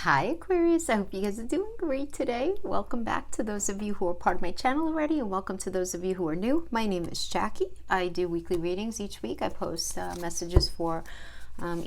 Hi Aquarius, I hope you guys are doing great today. Welcome back to those of you who are part of my channel already, and welcome to those of you who are new. My name is Jackie. I do weekly readings each week. I post messages for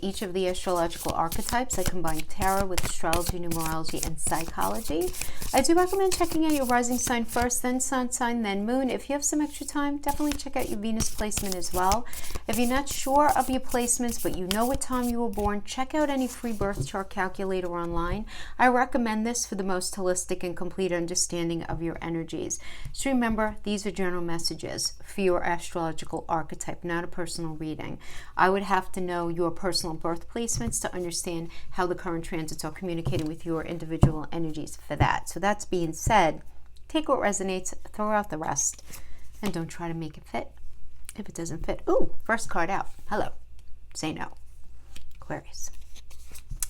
each of the astrological archetypes. I combine tarot with astrology, numerology, and psychology. I do recommend checking out your rising sign first, then sun sign, then moon. If you have some extra time, definitely check out your Venus placement as well. If you're not sure of your placements, but you know what time you were born, check out any free birth chart calculator online. I recommend this for the most holistic and complete understanding of your energies. So remember, these are general messages for your astrological archetype, not a personal reading. I would have to know your personal birth placements to understand how the current transits are communicating with your individual energies for that. So that's being said, take what resonates, throw out the rest, and don't try to make it fit if it doesn't fit. Ooh, first card out. Hello. Say no. Aquarius.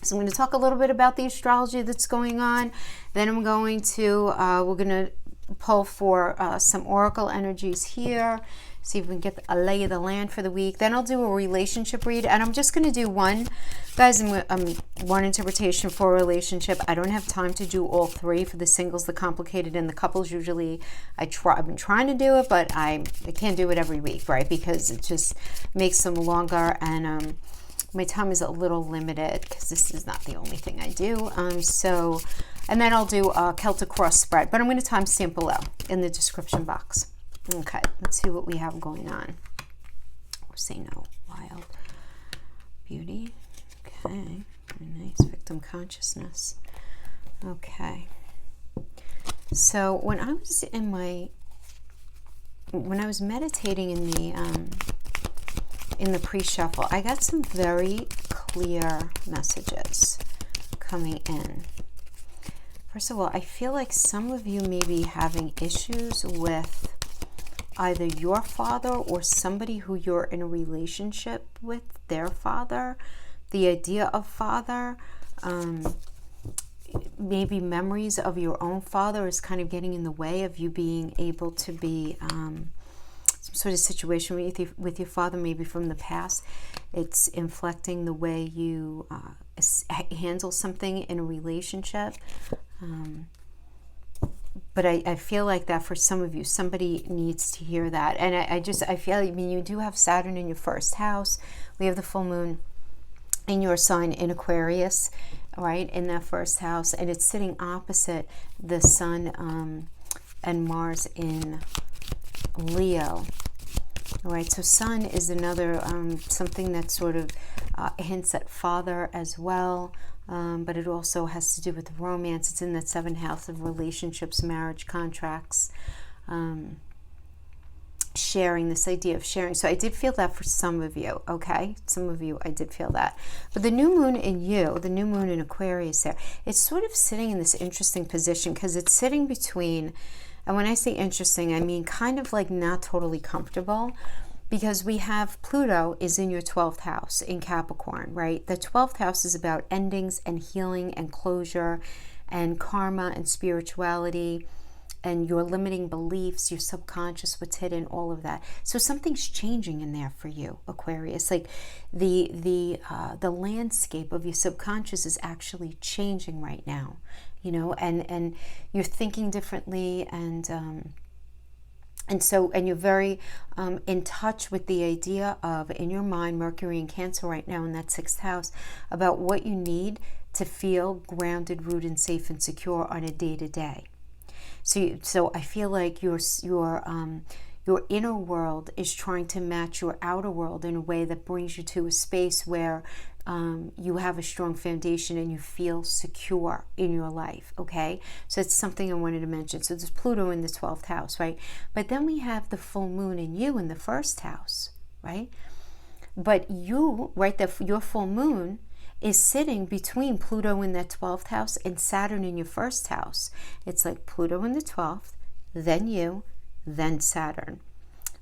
So I'm going to talk a little bit about the astrology that's going on. Then I'm going to, we're going to pull for some oracle energies here. See if we can get a lay of the land for the week. Then I'll do a relationship read, and I'm just going to do one, guys, one interpretation for a relationship. I don't have time to do all three for the singles, the complicated, and the couples. Usually I've been trying to do it, but I can't do it every week, right? Because it just makes them longer, and my time is a little limited because this is not the only thing I do. And then I'll do a Celtic cross spread, but I'm going to timestamp below in the description box. Okay, let's see what we have going on. Or say no. Wild beauty. Okay, very nice. Victim consciousness. Okay. So when I was meditating in the pre-shuffle, I got some very clear messages coming in. First of all, I feel like some of you may be having issues with either your father or somebody who you're in a relationship with, their father. The idea of father, maybe memories of your own father is kind of getting in the way of you being able to be some sort of situation with your father, maybe from the past. It's inflecting the way you handle something in a relationship. But I feel like that for some of you, somebody needs to hear that. And I feel, I mean, you do have Saturn in your first house. We have the full moon in your sign in Aquarius, right, in that first house. And it's sitting opposite the Sun and Mars in Leo. All right, so Sun is another, something that sort of hints at father as well. But it also has to do with romance. It's in that seventh house of relationships, marriage, contracts, sharing, this idea of sharing. So I did feel that for some of you, okay? Some of you, I did feel that. But the new moon in you, the new moon in Aquarius there, it's sort of sitting in this interesting position because it's sitting between, and when I say interesting, I mean kind of like not totally comfortable. Because we have Pluto is in your 12th house in Capricorn, right? The 12th house is about endings and healing and closure and karma and spirituality and your limiting beliefs, your subconscious, what's hidden, all of that. So something's changing in there for you, Aquarius. Like the landscape of your subconscious is actually changing right now, you know, and you're thinking differently, and you're very in touch with the idea of, in your mind, Mercury and Cancer right now in that 6th house, about what you need to feel grounded, rooted, safe, and secure on a day-to-day. So I feel like your inner world is trying to match your outer world in a way that brings you to a space where you have a strong foundation and you feel secure in your life, okay? So it's something I wanted to mention. So there's Pluto in the 12th house, right? But then we have the full moon in you in the 1st house, right? But you, right, your full moon is sitting between Pluto in that 12th house and Saturn in your 1st house. It's like Pluto in the 12th, then you, then Saturn.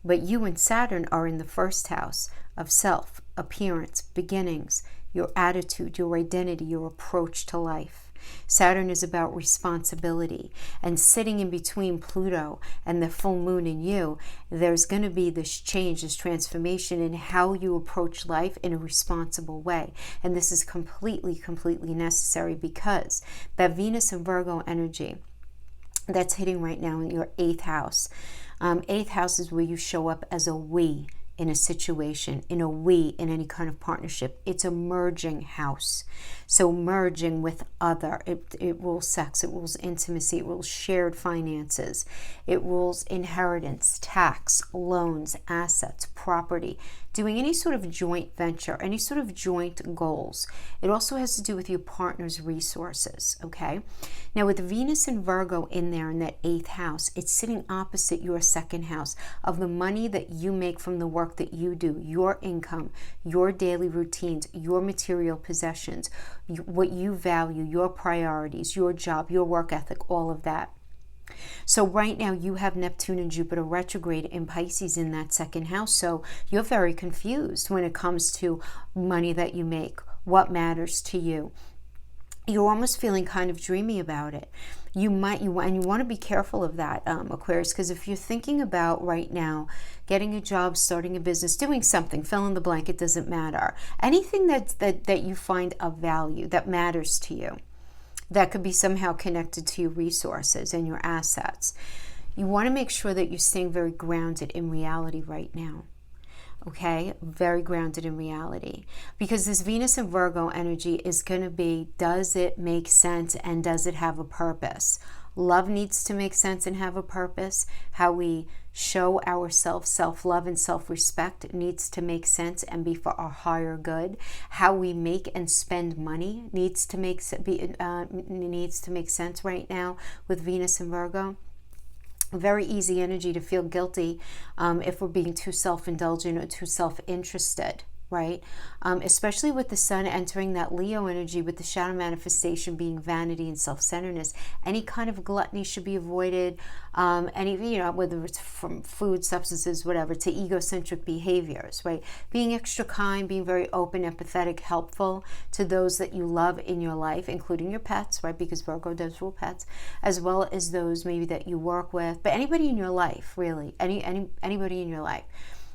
But you and Saturn are in the 1st house of self, appearance, beginnings, your attitude, your identity, your approach to life. Saturn is about responsibility. And sitting in between Pluto and the full moon in you, there's going to be this change, this transformation in how you approach life in a responsible way. And this is completely, completely necessary because that Venus and Virgo energy that's hitting right now in your 8th house. 8th house is where you show up as a we in a situation, in a we, in any kind of partnership. It's a merging house. So merging with other. It rules sex, it rules intimacy, it rules shared finances, it rules inheritance, tax, loans, assets, property, doing any sort of joint venture, any sort of joint goals. It also has to do with your partner's resources, okay? Now with Venus and Virgo in there in that 8th house, it's sitting opposite your 2nd house of the money that you make from the work that you do, your income, your daily routines, your material possessions, what you value, your priorities, your job, your work ethic, all of that. So right now you have Neptune and Jupiter retrograde in Pisces in that 2nd house. So you're very confused when it comes to money that you make, what matters to you. You're almost feeling kind of dreamy about it. And you want to be careful of that, Aquarius, because if you're thinking about right now getting a job, starting a business, doing something, fill in the blank, it doesn't matter. Anything that you find of value, that matters to you, that could be somehow connected to your resources and your assets. You want to make sure that you're staying very grounded in reality right now. Okay, very grounded in reality, because this Venus and Virgo energy is going to be, does it make sense and does it have a purpose? Love needs to make sense and have a purpose. How we show ourselves self-love and self-respect needs to make sense and be for our higher good. How we make and spend money needs to make sense right now with Venus and Virgo. Very easy energy to feel guilty if we're being too self-indulgent or too self-interested, right? Especially with the sun entering that Leo energy, with the shadow manifestation being vanity and self-centeredness. Any kind of gluttony should be avoided. Whether it's from food, substances, whatever, to egocentric behaviors, right? Being extra kind, being very open, empathetic, helpful to those that you love in your life, including your pets, right? Because Virgo does rule pets, as well as those maybe that you work with, but anybody in your life, really, anybody in your life.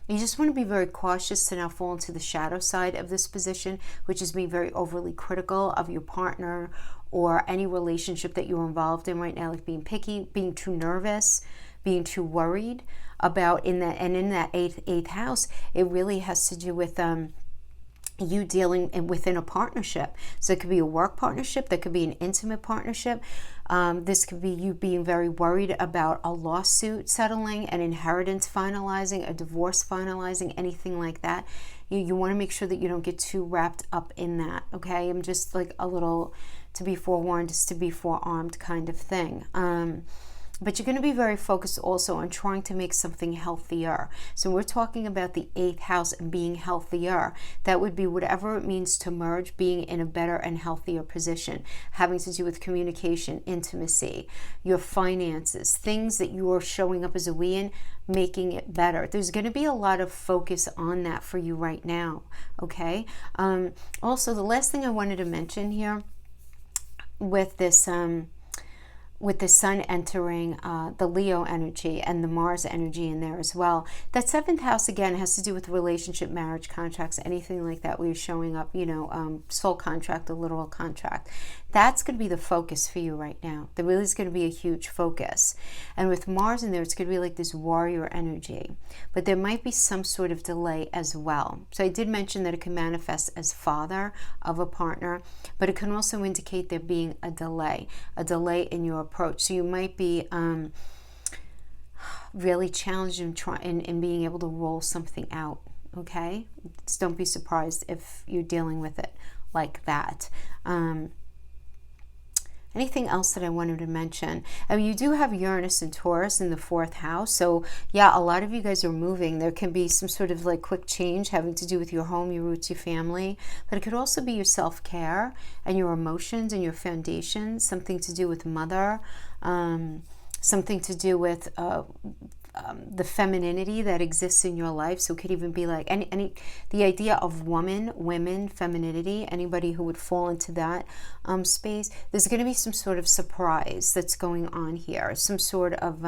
You just want to be very cautious to not fall into the shadow side of this position, which is being very overly critical of your partner or any relationship that you're involved in right now, like being picky, being too nervous, being too worried about in that eighth house. It really has to do with you dealing within a partnership. So it could be a work partnership, that could be an intimate partnership. This could be you being very worried about a lawsuit settling, an inheritance finalizing, a divorce finalizing, anything like that. You want to make sure that you don't get too wrapped up in that, okay? I'm just like a little to be forewarned is to be forearmed kind of thing. But you're going to be very focused also on trying to make something healthier. So we're talking about the 8th house and being healthier. That would be whatever it means to merge, being in a better and healthier position, having to do with communication, intimacy, your finances, things that you are showing up as a we in, making it better. There's going to be a lot of focus on that for you right now, okay? Also, the last thing I wanted to mention here with this... with the sun entering the Leo energy and the Mars energy in there as well. That 7th house, again, has to do with relationship, marriage, contracts, anything like that where you're showing up, soul contract, a literal contract. That's going to be the focus for you right now. There really is going to be a huge focus. And with Mars in there, it's going to be like this warrior energy. But there might be some sort of delay as well. So I did mention that it can manifest as father of a partner, but it can also indicate there being a delay in your approach. So you might be really challenged in being able to roll something out, okay? Just don't be surprised if you're dealing with it like that. Anything else that I wanted to mention? You do have Uranus and Taurus in the 4th house. So yeah, a lot of you guys are moving. There can be some sort of like quick change having to do with your home, your roots, your family. But it could also be your self-care and your emotions and your foundations, something to do with mother, something to do with the femininity that exists in your life. So it could even be like the idea of women, femininity, anybody who would fall into that space. There's going to be some sort of surprise that's going on here, some sort of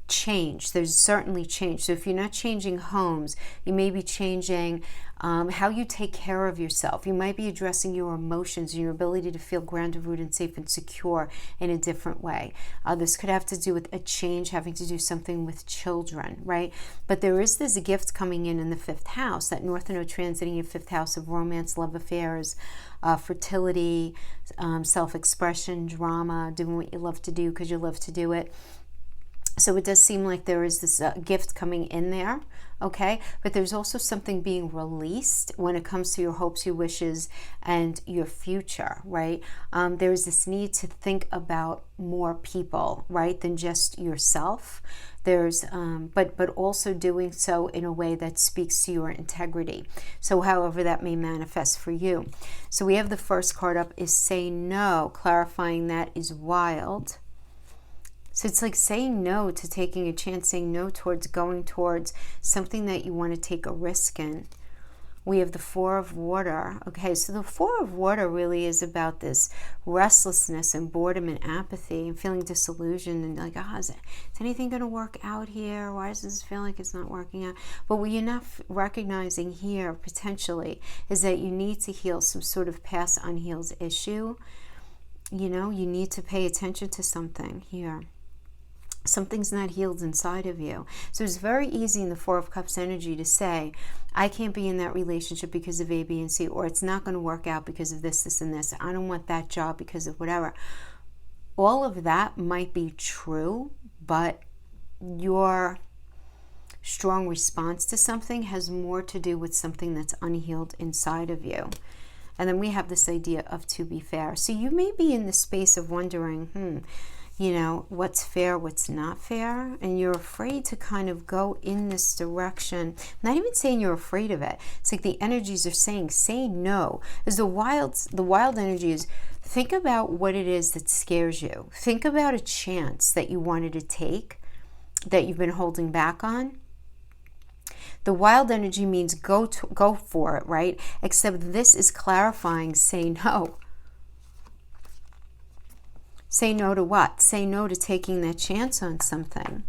change. There's certainly change. So if you're not changing homes, you may be changing how you take care of yourself. You might be addressing your emotions and your ability to feel grounded, rooted, and safe and secure in a different way. This could have to do with a change having to do something with children, right? But there is this gift coming in the 5th house, that North Node transiting your 5th house of romance, love affairs, fertility, self-expression, drama, doing what you love to do because you love to do it. So it does seem like there is this gift coming in there, okay? But there's also something being released when it comes to your hopes, your wishes, and your future, right? There's this need to think about more people, right, than just yourself. There's, but also doing so in a way that speaks to your integrity. So however that may manifest for you. So we have the first card up is Say No, clarifying that is wild. So it's like saying no to taking a chance, saying no towards going towards something that you want to take a risk in. We have the 4 of Water. Okay, so the 4 of Water really is about this restlessness and boredom and apathy and feeling disillusioned and like, is anything going to work out here? Why does this feel like it's not working out? But what you're not recognizing here potentially is that you need to heal some sort of past unhealed issue. You know, you need to pay attention to something here. Something's not healed inside of you. So it's very easy in the 4 of Cups energy to say, I can't be in that relationship because of A, B, and C, or it's not going to work out because of this, this, and this. I don't want that job because of whatever. All of that might be true, but your strong response to something has more to do with something that's unhealed inside of you. And then we have this idea of to be fair. So you may be in the space of wondering, you know, what's fair, what's not fair, and you're afraid to kind of go in this direction. Not even saying you're afraid of it. It's like the energies are saying, say no. As the wild energy is, think about what it is that scares you. Think about a chance that you wanted to take, that you've been holding back on. The wild energy means go for it, right? Except this is clarifying, say no. Say no to what? Say no to taking that chance on something.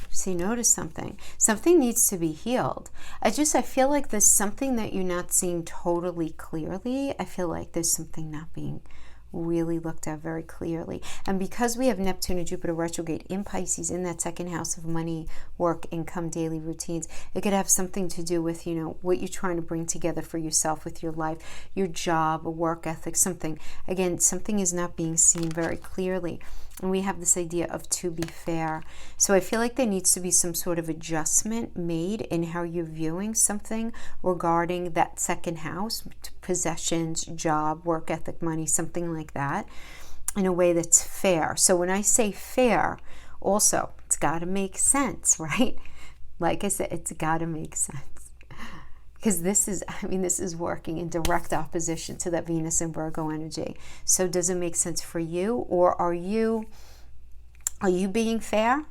Say no to something. Something needs to be healed. I feel like there's something that you're not seeing totally clearly. I feel like there's something not being really looked at very clearly. And because we have Neptune and Jupiter retrograde in Pisces in that 2nd house of money, work, income, daily routines, it could have something to do with, you know, what you're trying to bring together for yourself with your life, your job, a work ethic, something. Again, something is not being seen very clearly. And we have this idea of to be fair. So I feel like there needs to be some sort of adjustment made in how you're viewing something regarding that 2nd house, possessions, job, work ethic, money, something like that, in a way that's fair. So when I say fair, also, it's got to make sense, right? Like I said, it's got to make sense. Because this is working in direct opposition to that Venus and Virgo energy. So does it make sense for you? Or are you being fair?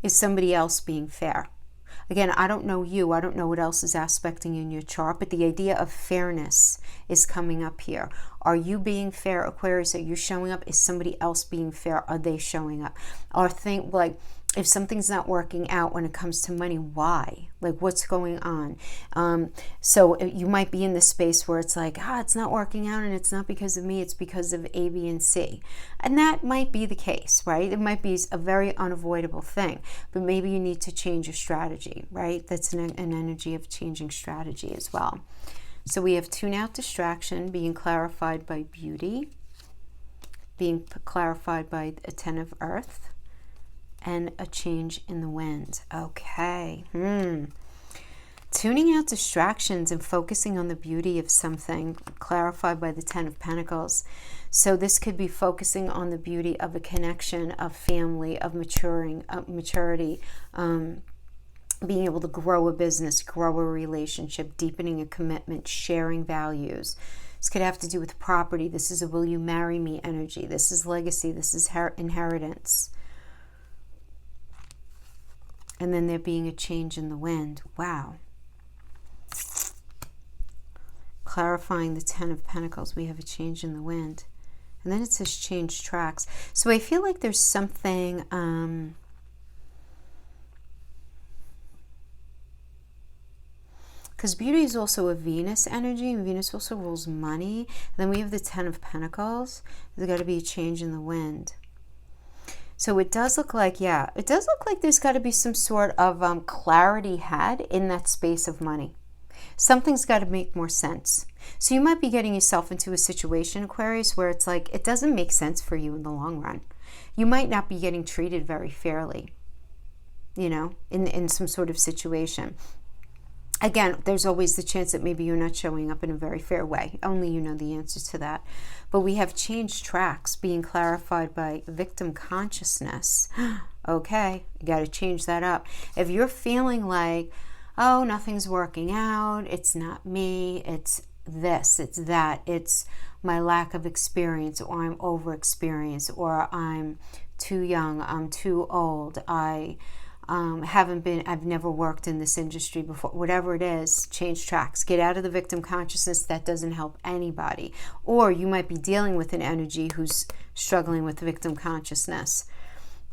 Is somebody else being fair? Again, I don't know you. I don't know what else is aspecting in your chart, but the idea of fairness is coming up here. Are you being fair, Aquarius? Are you showing up? Is somebody else being fair? Are they showing up? Or think like, if something's not working out when it comes to money, why? Like, what's going on? So you might be in this space where it's like, it's not working out and it's not because of me, it's because of A, B, and C. And that might be the case, right? It might be a very unavoidable thing, but maybe you need to change your strategy, right? That's an energy of changing strategy as well. So we have tune out distraction being clarified by beauty, being clarified by a 10 of earth, and a change in the wind. Okay. Tuning out distractions and focusing on the beauty of something, clarified by the 10 of Pentacles. So this could be focusing on the beauty of a connection, of family, of maturity, being able to grow a business, grow a relationship, deepening a commitment, sharing values. This could have to do with property. This is a will you marry me energy. This is legacy. This is inheritance. And then there being a change in the wind. Wow. Clarifying the Ten of Pentacles, we have a change in the wind. And then it says change tracks. So I feel like there's something, because beauty is also a Venus energy, and Venus also rules money. And then we have the Ten of Pentacles. There's got to be a change in the wind. So it does look like, yeah, it does look like there's got to be some sort of clarity had in that space of money. Something's got to make more sense. So you might be getting yourself into a situation, Aquarius, where it's like, it doesn't make sense for you in the long run. You might not be getting treated very fairly, you know, in some sort of situation. Again, there's always the chance that maybe you're not showing up in a very fair way. Only you know the answer to that. But we have changed tracks being clarified by victim consciousness. Okay, you got to change that up. If you're feeling like, oh, nothing's working out, it's not me, it's this, it's that, it's my lack of experience, or I'm over-experienced, or I'm too young, I'm too old, I've never worked in this industry before, whatever it is, change tracks. Get out of the victim consciousness. That doesn't help anybody. Or you might be dealing with an energy who's struggling with victim consciousness.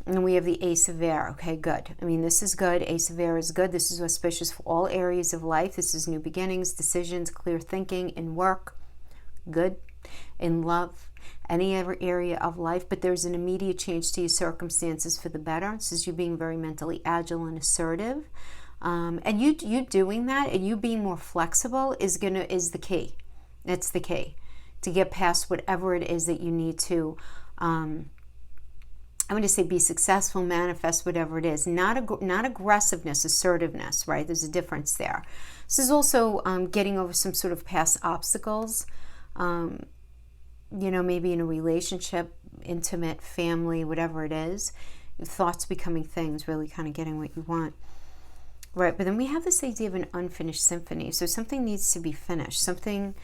And we have the Ace of Air. Okay, good. I mean, this is good. Ace of Air is good. This is auspicious for all areas of life. This is new beginnings, decisions, clear thinking, in work. Good. In love, any other area of life, but there's an immediate change to your circumstances for the better. This is you being very mentally agile and assertive, and you doing that, and you being more flexible is the key. That's the key to get past whatever it is that you need to. I'm going to say be successful, manifest whatever it is. Not aggressiveness, assertiveness. Right? There's a difference there. This is also getting over some sort of past obstacles. You know, maybe in a relationship, intimate, family, whatever it is, thoughts becoming things, really kind of getting what you want. Right, but then we have this idea of an unfinished symphony. So something needs to be finished. Something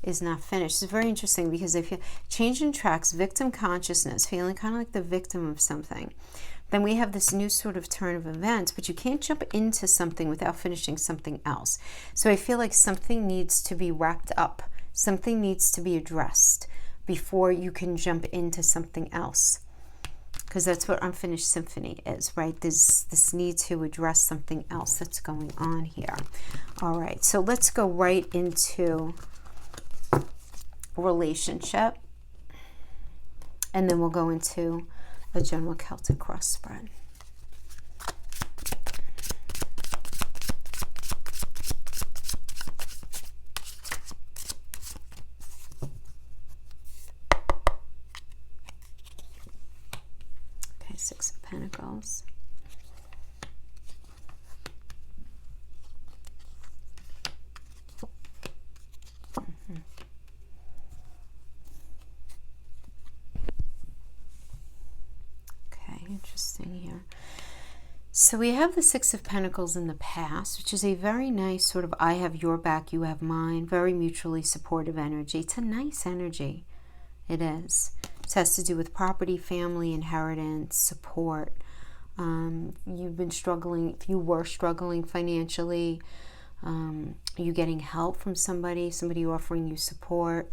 is not finished. It's very interesting because I feel change in tracks, victim consciousness, feeling kind of like the victim of something. Then we have this new sort of turn of events, but you can't jump into something without finishing something else. So I feel like something needs to be wrapped up. Something needs to be addressed before you can jump into something else. Because that's what unfinished symphony is, right? There's this need to address something else that's going on here. All right, so let's go right into relationship. And then we'll go into a general Celtic cross spread. Six of Pentacles. Okay, interesting here. So we have the Six of Pentacles in the past, which is a very nice sort of I have your back, you have mine, very mutually supportive energy. It's a nice energy. It is. This has to do with property, family, inheritance, support. You've been struggling, if you were struggling financially, you getting help from somebody offering you support,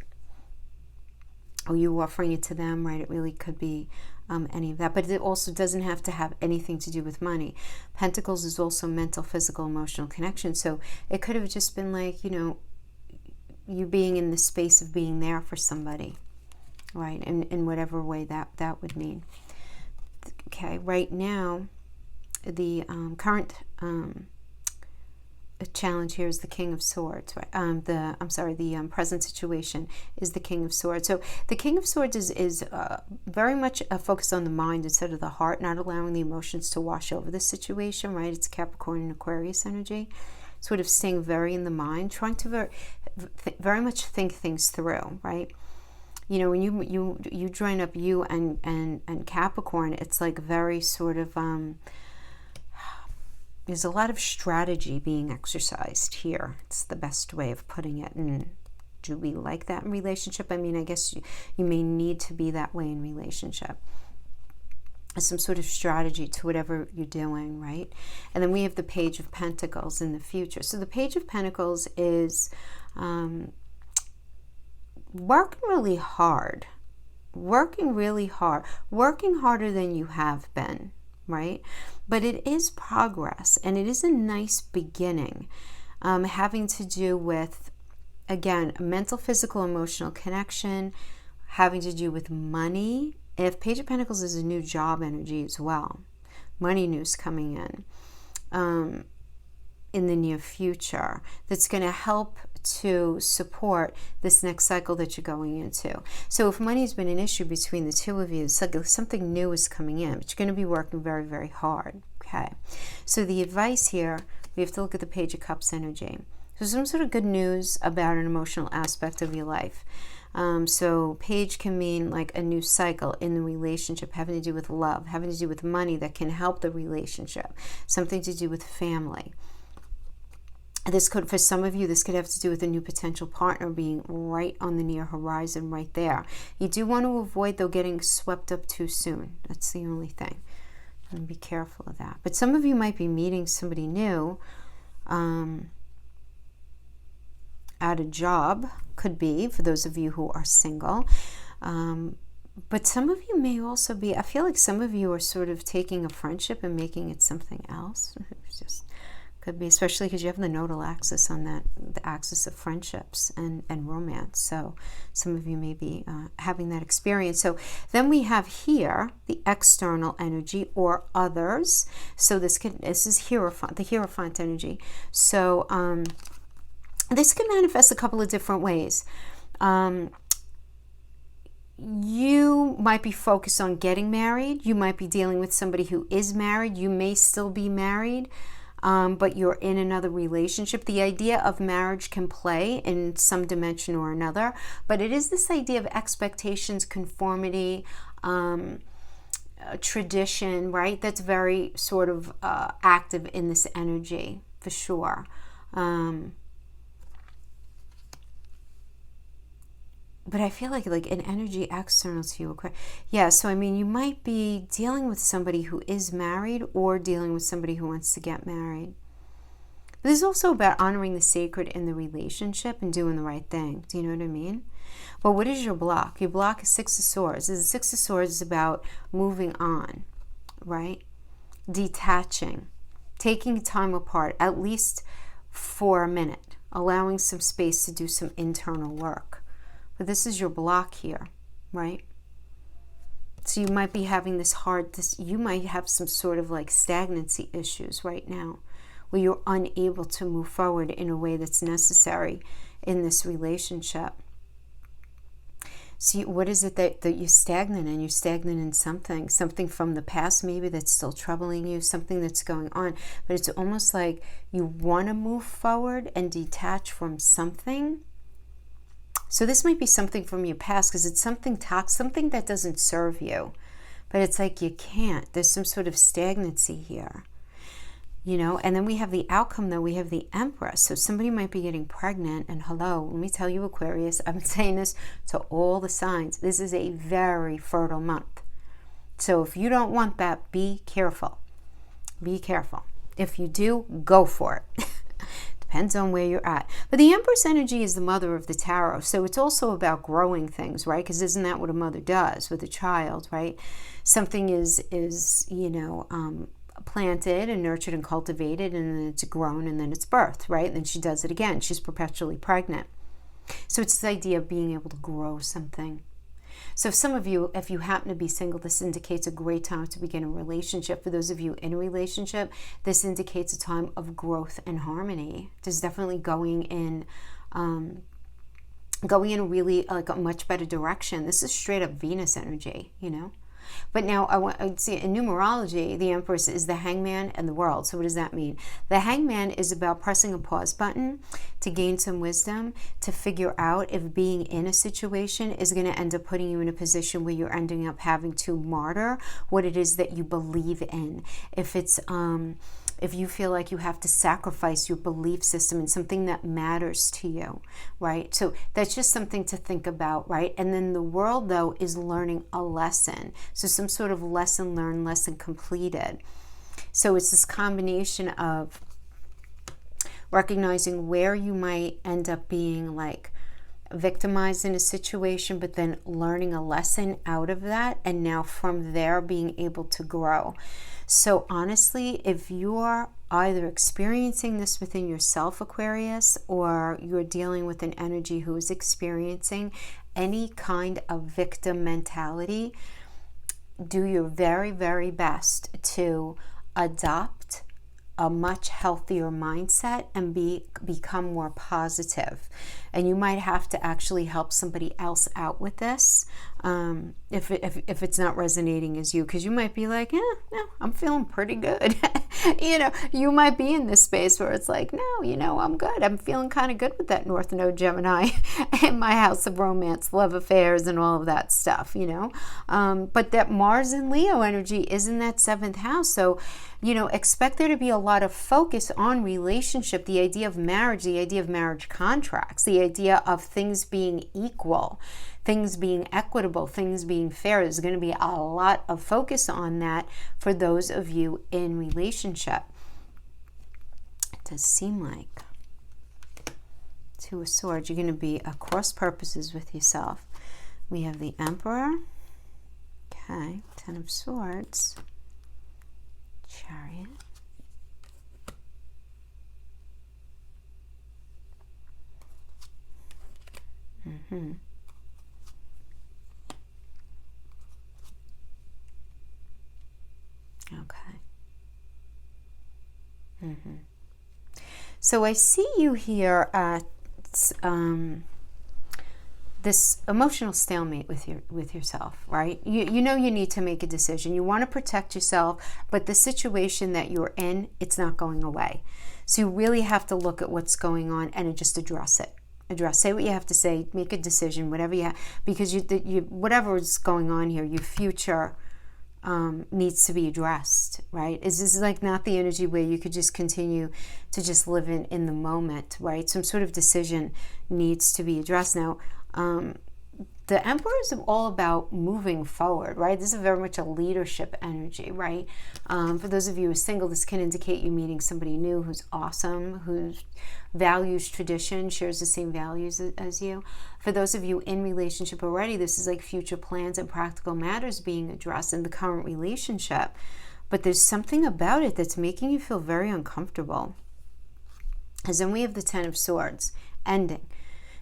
or you offering it to them, right? It really could be any of that, but it also doesn't have to have anything to do with money. Pentacles is also mental, physical, emotional connection. So it could have just been like, you know, you being in the space of being there for somebody. Right, in whatever way that would mean. Okay, right now, the current challenge here is the King of Swords. Right? The present situation is the King of Swords. So the King of Swords is very much focused on the mind instead of the heart, not allowing the emotions to wash over the situation. Right, it's Capricorn and Aquarius energy, sort of staying very in the mind, trying to very much think things through. Right. You know, when you join up you and Capricorn, it's like very sort of, there's a lot of strategy being exercised here. It's the best way of putting it. And do we like that in relationship? I mean, I guess you may need to be that way in relationship. some sort of strategy to whatever you're doing, right? And then we have the Page of Pentacles in the future. So the Page of Pentacles is working really hard, working harder than you have been, right? But it is progress, and it is a nice beginning, having to do with, again, mental, physical, emotional connection, having to do with money. If Page of Pentacles is a new job energy as well, money news coming in the near future, that's going to help to support this next cycle that you're going into. So if money's been an issue between the two of you, it's like something new is coming in, but you're going to be working very, very hard. Okay. So the advice here, we have to look at the Page of Cups energy. So some sort of good news about an emotional aspect of your life. So page can mean like a new cycle in the relationship, having to do with love, having to do with money that can help the relationship, something to do with family. This could, for some of you, this could have to do with a new potential partner being right on the near horizon, right there. You do want to avoid, though, getting swept up too soon. That's the only thing. And be careful of that. But some of you might be meeting somebody new at a job, could be, for those of you who are single. But some of you may also be, I feel like some of you are sort of taking a friendship and making it something else. It's just could be, especially because you have the nodal axis on that, the axis of friendships and romance. So some of you may be having that experience. So then we have here the external energy or others. So this is Hierophant, the Hierophant energy. So this can manifest a couple of different ways. You might be focused on getting married. You might be dealing with somebody who is married. You may still be married. But you're in another relationship. The idea of marriage can play in some dimension or another, but it is this idea of expectations, conformity, tradition, right? That's very sort of active in this energy, for sure. But I feel like an energy external to you. Okay. Yeah, so I mean, you might be dealing with somebody who is married or dealing with somebody who wants to get married. But this is also about honoring the sacred in the relationship and doing the right thing. Do you know what I mean? But what is your block? Your block is Six of Swords. The Six of Swords is about moving on, right? Detaching, taking time apart, at least for a minute, allowing some space to do some internal work. But this is your block here, right? So you might be having you might have some sort of like stagnancy issues right now, where you're unable to move forward in a way that's necessary in this relationship. So what is it that you're stagnant in? You're stagnant in something from the past maybe that's still troubling you, something that's going on. But it's almost like you want to move forward and detach from something. So this might be something from your past because it's something that doesn't serve you. But it's like you can't. There's some sort of stagnancy here. You know, and then we have the outcome, though. We have the Empress. So somebody might be getting pregnant. And hello, let me tell you, Aquarius, I've been saying this to all the signs. This is a very fertile month. So if you don't want that, be careful. Be careful. If you do, go for it. Depends on where you're at. But the Empress energy is the mother of the tarot. So it's also about growing things, right? Because isn't that what a mother does with a child, right? Something is planted and nurtured and cultivated, and then it's grown, and then it's birthed, right? And then she does it again. She's perpetually pregnant. So it's this idea of being able to grow something. So some of you, if you happen to be single, this indicates a great time to begin a relationship. For those of you in a relationship, this indicates a time of growth and harmony. There's definitely going in really like a much better direction. This is straight up Venus energy, you know. But now I'd see in numerology, the Empress is the Hangman and the World. So what does that mean? The Hangman is about pressing a pause button to gain some wisdom, to figure out if being in a situation is going to end up putting you in a position where you're ending up having to martyr what it is that you believe in. If it's if you feel like you have to sacrifice your belief system and something that matters to you, right? So that's just something to think about, right? And then the world, though, is learning a lesson. So some sort of lesson learned, lesson completed. So it's this combination of recognizing where you might end up being like victimized in a situation, but then learning a lesson out of that, and now from there being able to grow. So honestly, if you're either experiencing this within yourself, Aquarius, or you're dealing with an energy who is experiencing any kind of victim mentality, do your very, very best to adopt a much healthier mindset and become more positive. And you might have to actually help somebody else out with this if it's not resonating as you, because you might be like, no, I'm feeling pretty good. You might be in this space where it's like, no, I'm good. I'm feeling kind of good with that North Node Gemini in my house of romance, love affairs, and all of that stuff, But that Mars and Leo energy is in that 7th house. So, expect there to be a lot of focus on relationship, the idea of marriage contracts, the idea of things being equal, things being equitable, things being fair. There's going to be a lot of focus on that for those of you in relationship. It does seem like 2 of Swords, you're going to be at cross purposes with yourself. We have the Emperor. Okay, 10 of Swords. Chariot. Okay. So I see you here at this emotional stalemate with yourself, right? You know you need to make a decision. You want to protect yourself, but the situation that you're in, it's not going away. So you really have to look at what's going on and just address it. Say what you have to say, make a decision, whatever you have, because whatever is going on here, your future needs to be addressed, right? This is like not the energy where you could just continue to just live in the moment, right? Some sort of decision needs to be addressed. Now, the Emperor is all about moving forward, right? This is very much a leadership energy, right? For those of you who are single, this can indicate you meeting somebody new who's awesome, who values tradition, shares the same values as you. For those of you in relationship already, this is like future plans and practical matters being addressed in the current relationship. But there's something about it that's making you feel very uncomfortable. Because then we have the 10 of Swords, ending.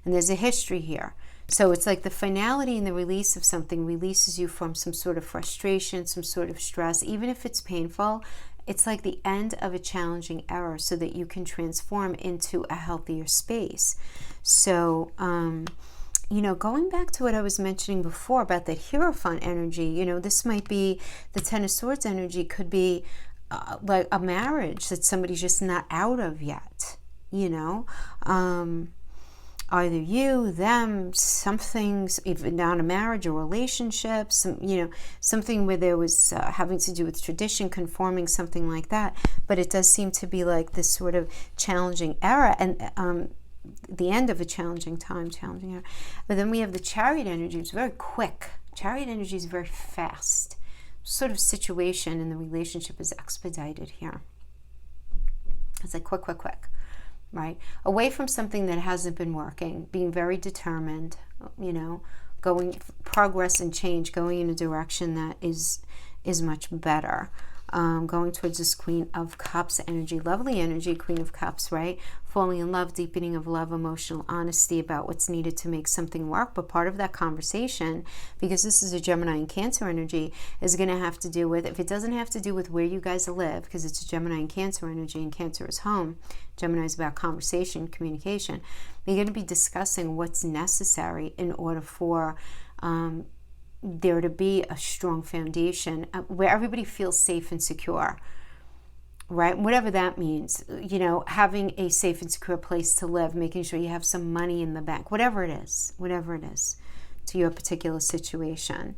And there's a history here. So it's like the finality and the release of something releases you from some sort of frustration, some sort of stress. Even if it's painful, it's like the end of a challenging era so that you can transform into a healthier space. So, going back to what I was mentioning before about that Hierophant energy, this might be the 10 of Swords energy, could be like a marriage that somebody's just not out of yet, either you, them, something's even down a marriage or relationship, something where there was having to do with tradition, conforming, something like that. But it does seem to be like this sort of challenging era and the end of a challenging era. But then we have the Chariot energy. It's very quick. Chariot energy is very fast. Sort of situation in the relationship is expedited here. It's like quick. Right? Away from something that hasn't been working, being very determined, going progress and change, going in a direction that is much better. Going towards this Queen of Cups energy, lovely energy, Queen of Cups, right? Falling in love, deepening of love, emotional honesty about what's needed to make something work. But part of that conversation, because this is a Gemini and Cancer energy, is going to have to do with, if it doesn't have to do with where you guys live, because it's a Gemini and Cancer energy, and Cancer is home. Gemini is about conversation, communication. You're going to be discussing what's necessary in order for there to be a strong foundation where everybody feels safe and secure, right? Whatever that means, having a safe and secure place to live, making sure you have some money in the bank, whatever it is to your particular situation.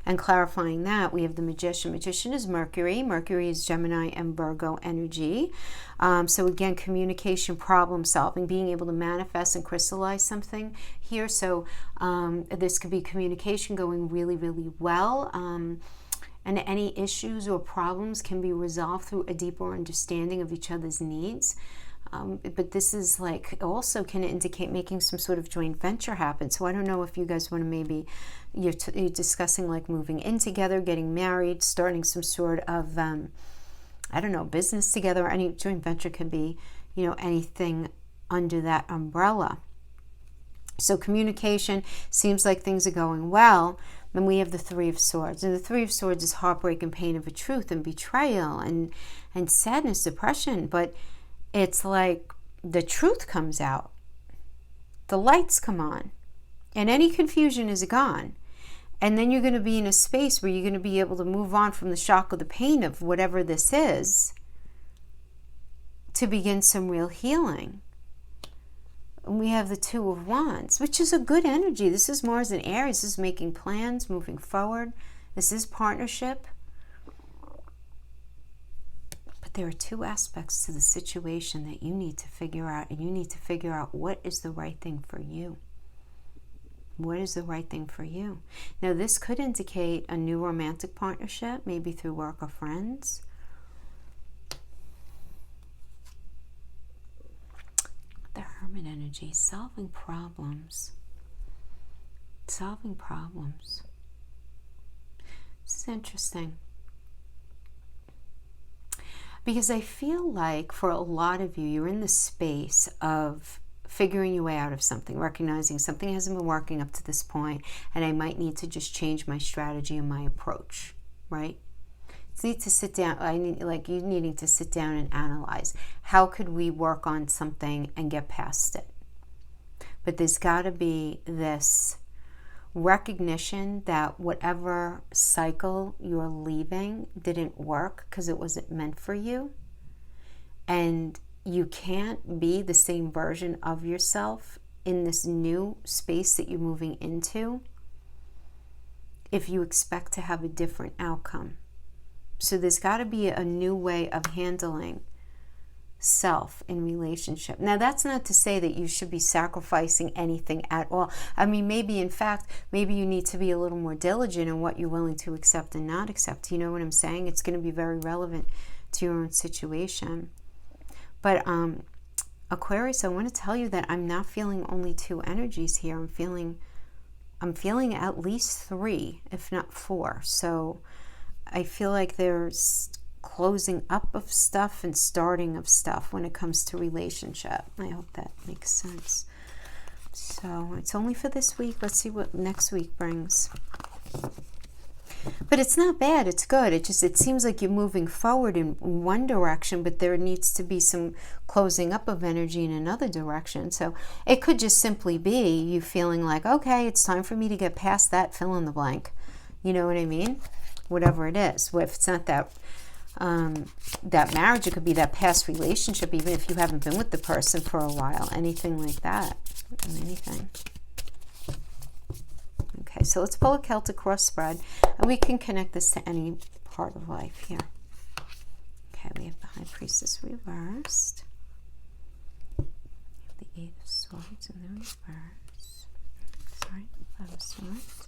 And clarifying that, we have the Magician. Magician is Mercury. Mercury is Gemini and Virgo energy. So again, communication, problem solving, being able to manifest and crystallize something here. So this could be communication going really, really well. And any issues or problems can be resolved through a deeper understanding of each other's needs. But this is like also can indicate making some sort of joint venture happen. So I don't know if you guys want to maybe, you're discussing like moving in together, getting married, starting some sort of, I don't know, business together. Any joint venture can be, you know, anything under that umbrella. So communication seems like things are going well. Then we have the Three of Swords. And the Three of Swords is heartbreak and pain of a truth and betrayal and sadness, depression. But it's like the truth comes out. The lights come on. And any confusion is gone. And then you're going to be in a space where you're going to be able to move on from the shock or the pain of whatever this is to begin some real healing. And we have the Two of Wands, which is a good energy. This is Mars and Aries. This is making plans, moving forward. This is partnership. But there are two aspects to the situation that you need to figure out, and you need to figure out what is the right thing for you. What is the right thing for you? Now, this could indicate a new romantic partnership, maybe through work or friends. The Hermit energy, solving problems. Solving problems. This is interesting. Because I feel like for a lot of you, you're in the space of figuring your way out of something, recognizing something hasn't been working up to this point, and I might need to just change my strategy and my approach, right? It's need to sit down, you needing to sit down and analyze. How could we work on something and get past it? But there's got to be this recognition that whatever cycle you're leaving didn't work because it wasn't meant for you. And you can't be the same version of yourself in this new space that you're moving into if you expect to have a different outcome. So there's got to be a new way of handling self in relationship. Now, that's not to say that you should be sacrificing anything at all. I mean, maybe in fact, maybe you need to be a little more diligent in what you're willing to accept and not accept. You know what I'm saying? It's going to be very relevant to your own situation. But Aquarius, I want to tell you that I'm not feeling only two energies here. I'm feeling at least three, if not four. So I feel like there's closing up of stuff and starting of stuff when it comes to relationship. I hope that makes sense. So it's only for this week. Let's see what next week brings. But it's not bad. It's good. It seems like you're moving forward in one direction, but there needs to be some closing up of energy in another direction. So it could just simply be you feeling like, okay, it's time for me to get past that fill in the blank. You know what I mean? Whatever it is. If it's not that marriage, it could be that past relationship, even if you haven't been with the person for a while. Anything like that. Anything. Okay, so let's pull a Celtic cross spread, and we can connect this to any part of life here. Okay, we have the High Priestess reversed. We have the Eight of Swords in the reverse. Sorry, Five of Swords.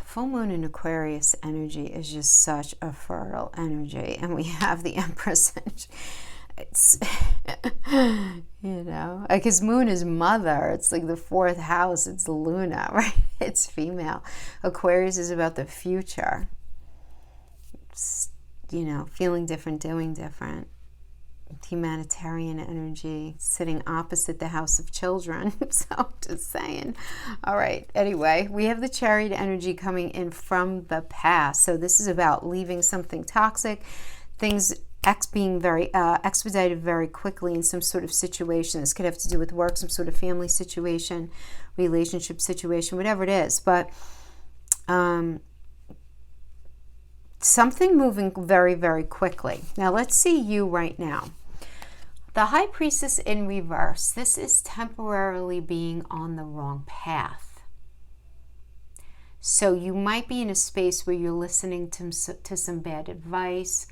Full moon in Aquarius energy is just such a fertile energy, and we have the Empress. It's you know, because moon is mother. It's like the fourth house. It's Luna, right? It's female. Aquarius is about the future. It's, you know, feeling different, doing different. Humanitarian energy, sitting opposite the house of children. So just saying. All right, anyway, we have the Chariot energy coming in from the past. So this is about leaving something toxic, things being very expedited very quickly in some sort of situation. This could have to do with work, some sort of family situation, relationship situation, whatever it is. But something moving very, very quickly. Now let's see you right now. The High Priestess in reverse. This is temporarily being on the wrong path. So you might be in a space where you're listening to some bad advice,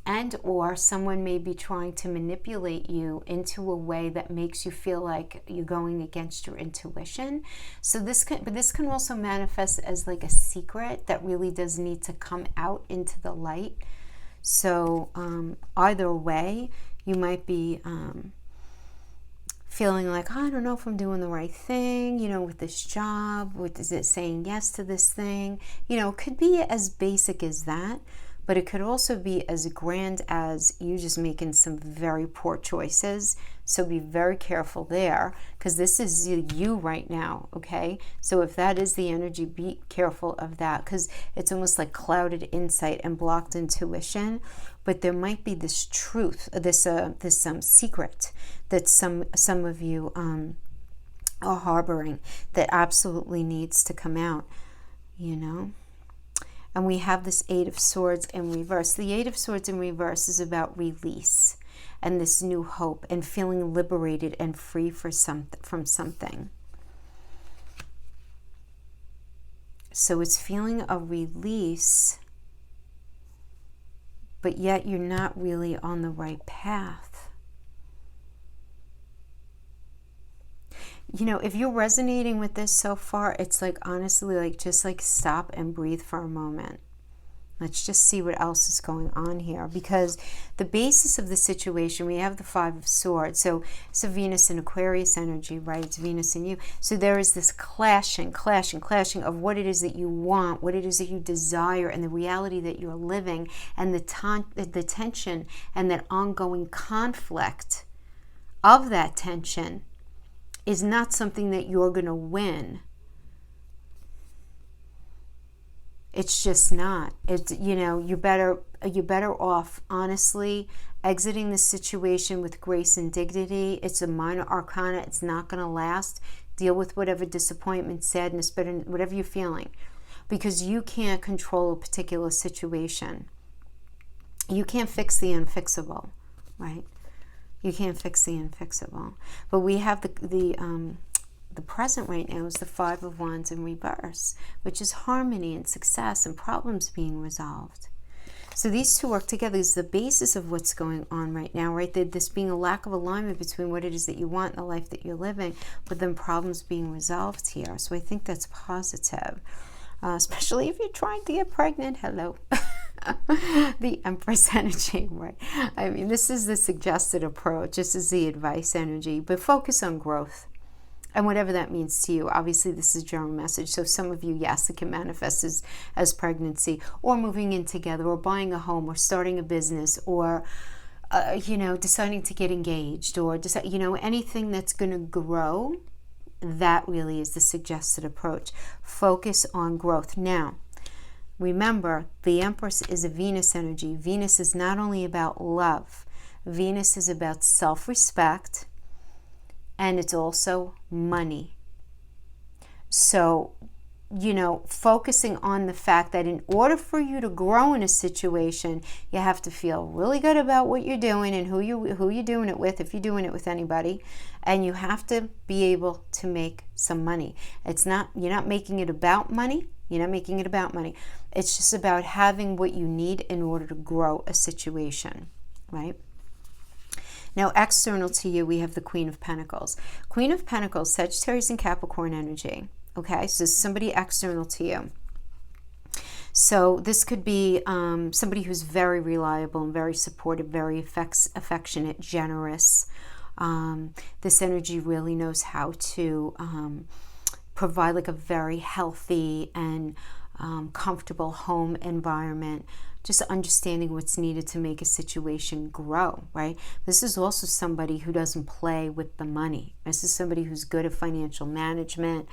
and or someone may be trying to manipulate you into a way that makes you feel like you're going against your intuition. So this can also manifest as like a secret that really does need to come out into the light. So either way, you might be feeling like, oh, I don't know if I'm doing the right thing, you know, with this job, is it saying yes to this thing? You know, it could be as basic as that. But it could also be as grand as you just making some very poor choices. So be very careful there, because this is you right now, okay? So if that is the energy, be careful of that, because it's almost like clouded insight and blocked intuition. But there might be this truth, this secret that some of you are harboring that absolutely needs to come out, you know? And we have this Eight of Swords in reverse. The Eight of Swords in reverse is about release and this new hope and feeling liberated and free from something. So it's feeling a release, but yet you're not really on the right path. You know, if you're resonating with this so far, it's like, honestly, like, just like stop and breathe for a moment. Let's just see what else is going on here, because the basis of the situation, we have the Five of Swords. So it's a Venus and Aquarius energy, right? It's Venus and you. So there is this clashing of what it is that you want, what it is that you desire, and the reality that you're living, and the tension and that ongoing conflict of that tension is not something that you're going to win. It's just not. It's, you know, you're better off, honestly, exiting the situation with grace and dignity. It's a minor arcana. It's not going to last. Deal with whatever disappointment, sadness, bitterness, whatever you're feeling, because you can't control a particular situation. You can't fix the unfixable, right? You can't fix the unfixable. But we have the present right now is the Five of Wands in reverse, which is harmony and success and problems being resolved. So these two work together is the basis of what's going on right now, right? This being a lack of alignment between what it is that you want in the life that you're living, but then problems being resolved here. So I think that's positive, especially if you're trying to get pregnant. Hello. The Empress energy, right? I mean, this is the suggested approach. This is the advice energy, but focus on growth and whatever that means to you. Obviously, this is a general message. So some of you, yes, it can manifest as pregnancy, or moving in together, or buying a home, or starting a business, or you know, deciding to get engaged, or you know, anything that's going to grow. That really is the suggested approach. Focus on growth. Now, remember, the Empress is a Venus energy. Venus is not only about love. Venus is about self-respect, and it's also money. So, you know, focusing on the fact that in order for you to grow in a situation, you have to feel really good about what you're doing and who you're doing it with, if you're doing it with anybody, and you have to be able to make some money. You're not making it about money. You're not making it about money. It's just about having what you need in order to grow a situation, right? Now, external to you, we have the Queen of Pentacles. Queen of Pentacles, Sagittarius and Capricorn energy. Okay, so this is somebody external to you. So this could be somebody who's very reliable and very supportive, very affectionate, generous. This energy really knows how to provide like a very healthy and comfortable home environment. Just understanding what's needed to make a situation grow, right? This is also somebody who doesn't play with the money. This is somebody who's good at financial management.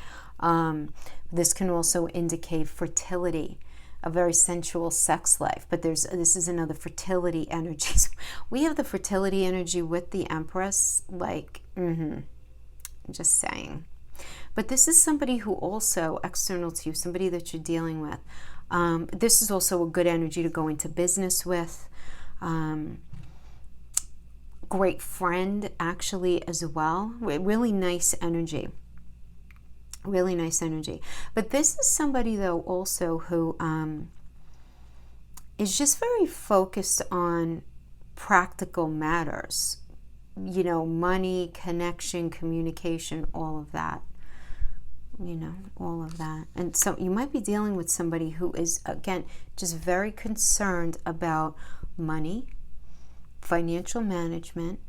This can also indicate fertility. a very sensual sex life. But this is another fertility energy. So we have the fertility energy with the Empress, like, just saying. But this is somebody who also, external to you, somebody that you're dealing with. This is also a good energy to go into business with. Great friend, actually, as well. Really nice energy. Really nice energy. But this is somebody, though, also who is just very focused on practical matters. You know, money, connection, communication, all of that. You know, all of that. And so you might be dealing with somebody who is, again, just very concerned about money, financial management,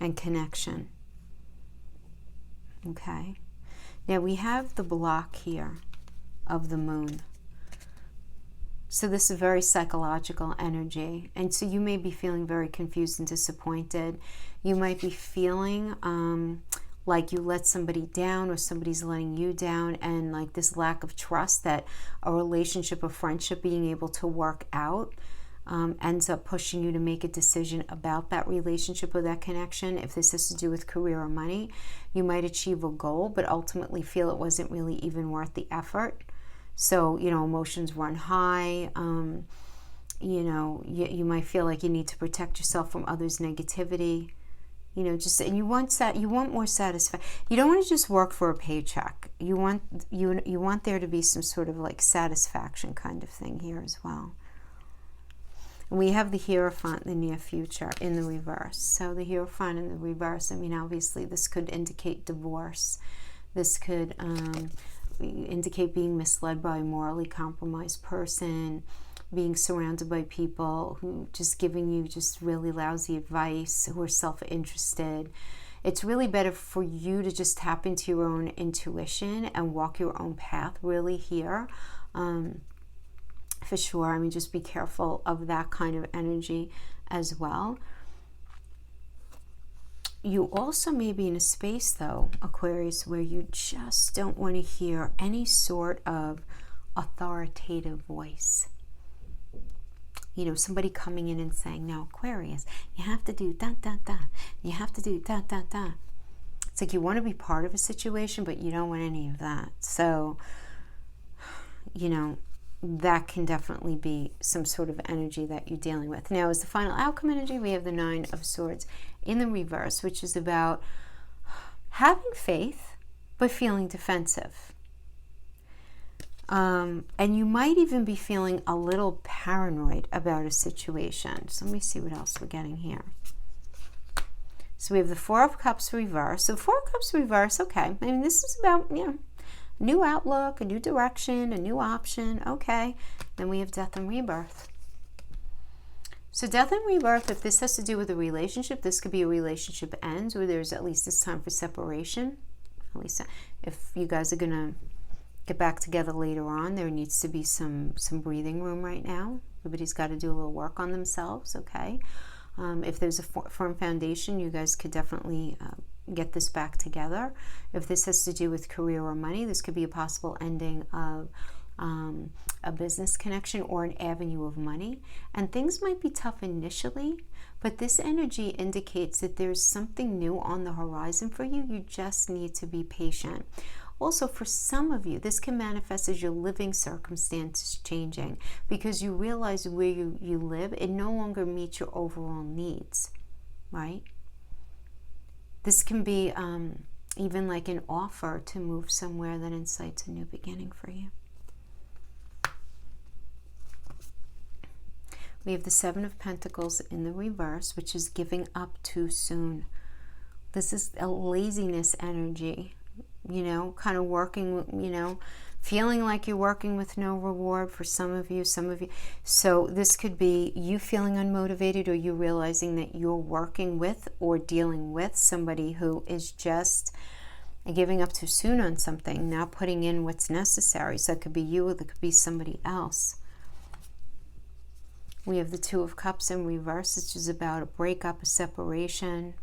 and connection. Okay. Now we have the block here of the moon. So this is very psychological energy. And so you may be feeling very confused and disappointed. You might be feeling like you let somebody down, or somebody's letting you down, and like this lack of trust that a relationship or friendship being able to work out ends up pushing you to make a decision about that relationship or that connection. If this has to do with career or money, you might achieve a goal, but ultimately feel it wasn't really even worth the effort. So, you know, emotions run high. You know, you might feel like you need to protect yourself from others' negativity. You know, just, and you want more satisfaction. You don't want to just work for a paycheck. You want there to be some sort of like satisfaction kind of thing here as well. And we have the Hierophant in the near future in the reverse. So the Hierophant in the reverse, I mean, obviously this could indicate divorce. This could indicate being misled by a morally compromised person, being surrounded by people who just giving you just really lousy advice, who are self-interested. It's really better for you to just tap into your own intuition and walk your own path really here. For sure. I mean, just be careful of that kind of energy as well. You also may be in a space, though, Aquarius, where you just don't want to hear any sort of authoritative voice. You know, somebody coming in and saying, "No, Aquarius, you have to do da da da. You have to do da da da." It's like you want to be part of a situation, but you don't want any of that. So, you know, that can definitely be some sort of energy that you're dealing with. Now, as the final outcome energy, we have the Nine of Swords in the reverse, which is about having faith, but feeling defensive. And you might even be feeling a little paranoid about a situation. So let me see what else we're getting here. So we have the Four of Cups reverse. So Four of Cups reverse, okay. I mean, this is about, you know, new outlook, a new direction, a new option. Okay. Then we have Death and Rebirth. So Death and Rebirth, if this has to do with a relationship, this could be a relationship ends, or there's at least this time for separation. At least if you guys are going to get back together later on, there needs to be some breathing room right now. Everybody's got to do a little work on themselves, okay? If there's a firm foundation, you guys could definitely get this back together. If this has to do with career or money, this could be a possible ending of a business connection or an avenue of money. And things might be tough initially, but this energy indicates that there's something new on the horizon for you. You just need to be patient. Also, for some of you, this can manifest as your living circumstances changing because you realize where you live, it no longer meets your overall needs, right? This can be even like an offer to move somewhere that incites a new beginning for you. We have the Seven of Pentacles in the reverse, which is giving up too soon. This is a laziness energy, you know, kind of working, you know, feeling like you're working with no reward for some of you. So this could be you feeling unmotivated, or you realizing that you're working with or dealing with somebody who is just giving up too soon on something, not putting in what's necessary. So it could be you, or it could be somebody else. We have the Two of Cups in reverse, which is about a breakup, a separation,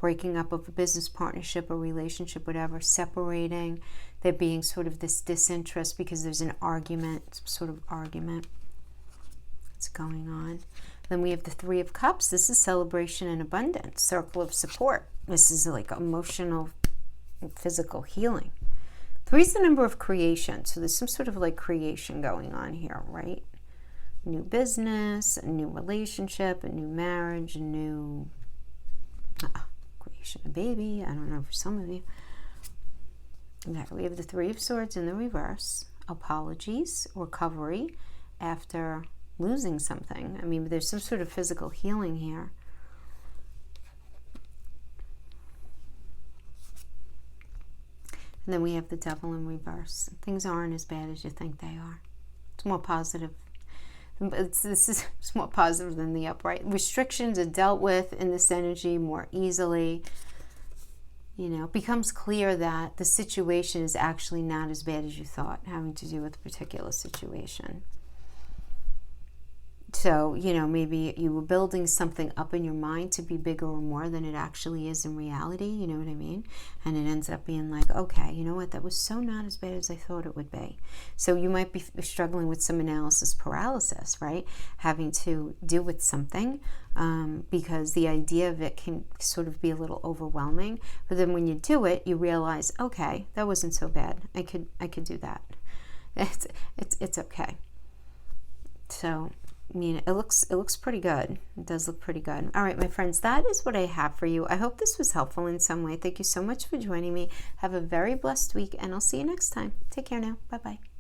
breaking up of a business partnership, a relationship, whatever, separating, there being sort of this disinterest because there's an argument, some sort of argument that's going on. Then we have the Three of Cups. This is celebration and abundance, circle of support. This is like emotional and physical healing. 3 is the number of creation. So there's some sort of like creation going on here, right? New business, a new relationship, a new marriage, a new creation, a baby. I don't know, for some of you. Okay, we have the Three of Swords in the reverse. Apologies, recovery after losing something. I mean, there's some sort of physical healing here. And then we have the Devil in reverse. Things aren't as bad as you think they are. It's more positive. This is more positive than the upright. Restrictions are dealt with in this energy more easily. You know, it becomes clear that the situation is actually not as bad as you thought, having to do with a particular situation. So, you know, maybe you were building something up in your mind to be bigger or more than it actually is in reality, you know what I mean? And it ends up being like, okay, you know what, that was so not as bad as I thought it would be. So you might be struggling with some analysis paralysis, right? Having to deal with something because the idea of it can sort of be a little overwhelming. But then when you do it, you realize, okay, that wasn't so bad. I could do that. It's okay. So, I mean, it looks pretty good. It does look pretty good. All right, my friends, that is what I have for you. I hope this was helpful in some way. Thank you so much for joining me. Have a very blessed week, and I'll see you next time. Take care now. Bye-bye.